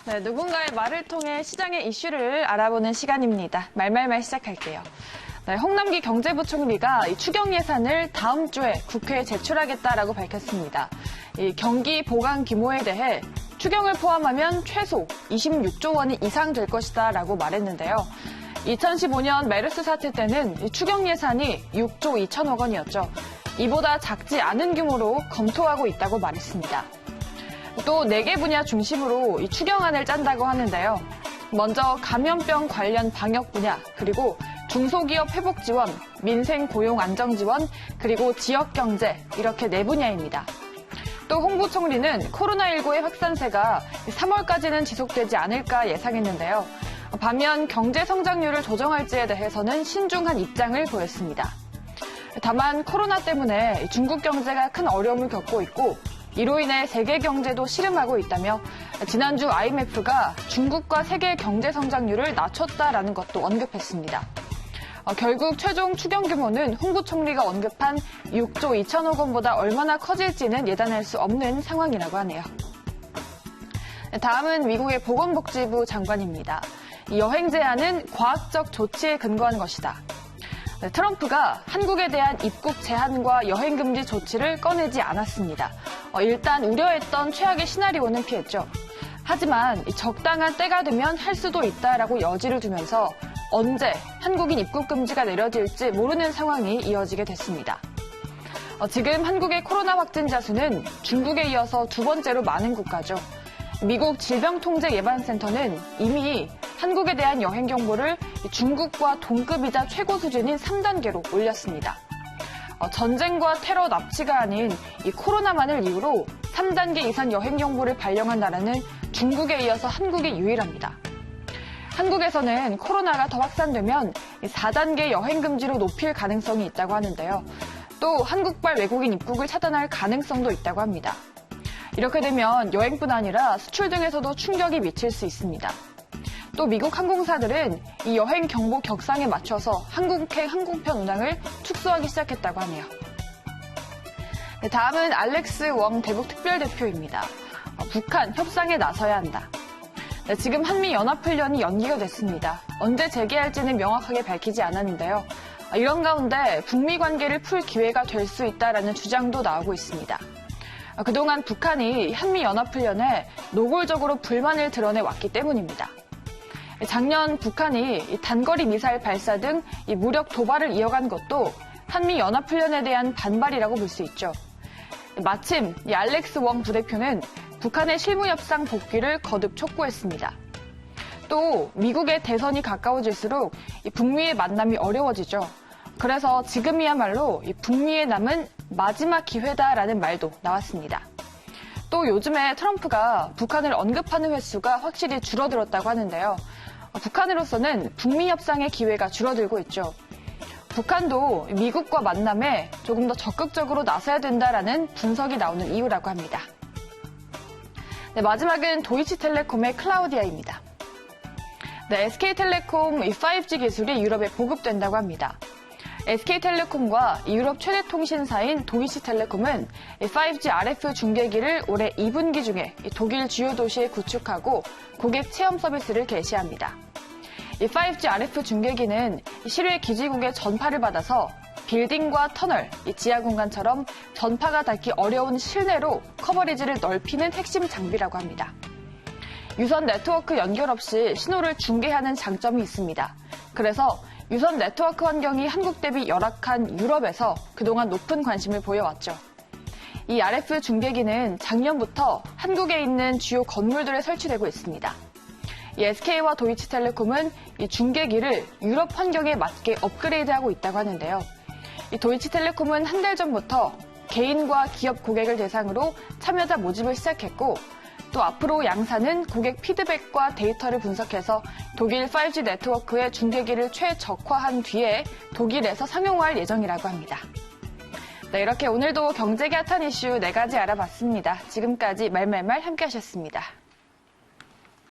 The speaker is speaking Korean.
네, 누군가의 말을 통해 시장의 이슈를 알아보는 시간입니다. 말말말 시작할게요. 네, 홍남기 경제부총리가 이 추경 예산을 다음 주에 국회에 제출하겠다라고 밝혔습니다. 이 경기 보강 규모에 대해 추경을 포함하면 최소 26조 원이 이상 될 것이다라고 말했는데요. 2015년 메르스 사태 때는 추경 예산이 6조 2천억 원이었죠. 이보다 작지 않은 규모로 검토하고 있다고 말했습니다. 또 4개 분야 중심으로 이 추경안을 짠다고 하는데요. 먼저 감염병 관련 방역 분야, 그리고 중소기업 회복 지원, 민생 고용 안정 지원, 그리고 지역 경제 이렇게 4분야입니다. 또 홍 부총리는 코로나19의 확산세가 3월까지는 지속되지 않을까 예상했는데요. 반면 경제 성장률을 조정할지에 대해서는 신중한 입장을 보였습니다. 다만 코로나 때문에 중국 경제가 큰 어려움을 겪고 있고 이로 인해 세계 경제도 시름하고 있다며 지난주 IMF가 중국과 세계 경제 성장률을 낮췄다라는 것도 언급했습니다. 결국 최종 추경 규모는 홍 부총리가 언급한 6조 2천억 원보다 얼마나 커질지는 예단할 수 없는 상황이라고 하네요. 다음은 미국의 보건복지부 장관입니다. 여행 제한은 과학적 조치에 근거한 것이다. 트럼프가 한국에 대한 입국 제한과 여행 금지 조치를 꺼내지 않았습니다. 일단 우려했던 최악의 시나리오는 피했죠. 하지만 적당한 때가 되면 할 수도 있다라고 여지를 두면서 언제 한국인 입국 금지가 내려질지 모르는 상황이 이어지게 됐습니다. 지금 한국의 코로나 확진자 수는 중국에 이어서 2번째로 많은 국가죠. 미국 질병통제예방센터는 이미 한국에 대한 여행 경보를 중국과 동급이자 최고 수준인 3단계로 올렸습니다. 전쟁과 테러 납치가 아닌 이 코로나만을 이유로 3단계 이상 여행 경보를 발령한 나라는 중국에 이어서 한국이 유일합니다. 한국에서는 코로나가 더 확산되면 4단계 여행 금지로 높일 가능성이 있다고 하는데요. 또 한국발 외국인 입국을 차단할 가능성도 있다고 합니다. 이렇게 되면 여행뿐 아니라 수출 등에서도 충격이 미칠 수 있습니다. 또 미국 항공사들은 이 여행 경보 격상에 맞춰서 한국행 항공편 운항을 축소하기 시작했다고 하네요. 네, 다음은 알렉스 웡 대북 특별대표입니다. 북한 협상에 나서야 한다. 네, 지금 한미연합훈련이 연기가 됐습니다. 언제 재개할지는 명확하게 밝히지 않았는데요. 이런 가운데 북미 관계를 풀 기회가 될 수 있다라는 주장도 나오고 있습니다. 그동안 북한이 한미연합훈련에 노골적으로 불만을 드러내왔기 때문입니다. 작년 북한이 단거리 미사일 발사 등 무력 도발을 이어간 것도 한미연합훈련에 대한 반발이라고 볼 수 있죠. 마침 알렉스 웡 부대표는 북한의 실무협상 복귀를 거듭 촉구했습니다. 또 미국의 대선이 가까워질수록 북미의 만남이 어려워지죠. 그래서 지금이야말로 북미에 남은 마지막 기회다라는 말도 나왔습니다. 또 요즘에 트럼프가 북한을 언급하는 횟수가 확실히 줄어들었다고 하는데요. 북한으로서는 북미 협상의 기회가 줄어들고 있죠. 북한도 미국과 만남에 조금 더 적극적으로 나서야 된다라는 분석이 나오는 이유라고 합니다. 네, 마지막은 도이치텔레콤의 클라우디아입니다. 네, SK텔레콤 5G 기술이 유럽에 보급된다고 합니다. SK텔레콤과 유럽 최대 통신사인 도이치텔레콤은 5G RF 중계기를 올해 2분기 중에 독일 주요 도시에 구축하고 고객 체험 서비스를 개시합니다. 5G RF 중계기는 실외 기지국의 전파를 받아서 빌딩과 터널, 지하 공간처럼 전파가 닿기 어려운 실내로 커버리지를 넓히는 핵심 장비라고 합니다. 유선 네트워크 연결 없이 신호를 중계하는 장점이 있습니다. 그래서 유선 네트워크 환경이 한국 대비 열악한 유럽에서 그동안 높은 관심을 보여왔죠. 이 RF 중계기는 작년부터 한국에 있는 주요 건물들에 설치되고 있습니다. 이 SK와 도이치텔레콤은 이 중계기를 유럽 환경에 맞게 업그레이드하고 있다고 하는데요. 이 도이치텔레콤은 한 달 전부터 개인과 기업 고객을 대상으로 참여자 모집을 시작했고 또 앞으로 양사는 고객 피드백과 데이터를 분석해서 독일 5G 네트워크의 중계기를 최적화한 뒤에 독일에서 상용화할 예정이라고 합니다. 네, 이렇게 오늘도 경제계 핫한 이슈 4가지 알아봤습니다. 지금까지 말말말 함께 하셨습니다.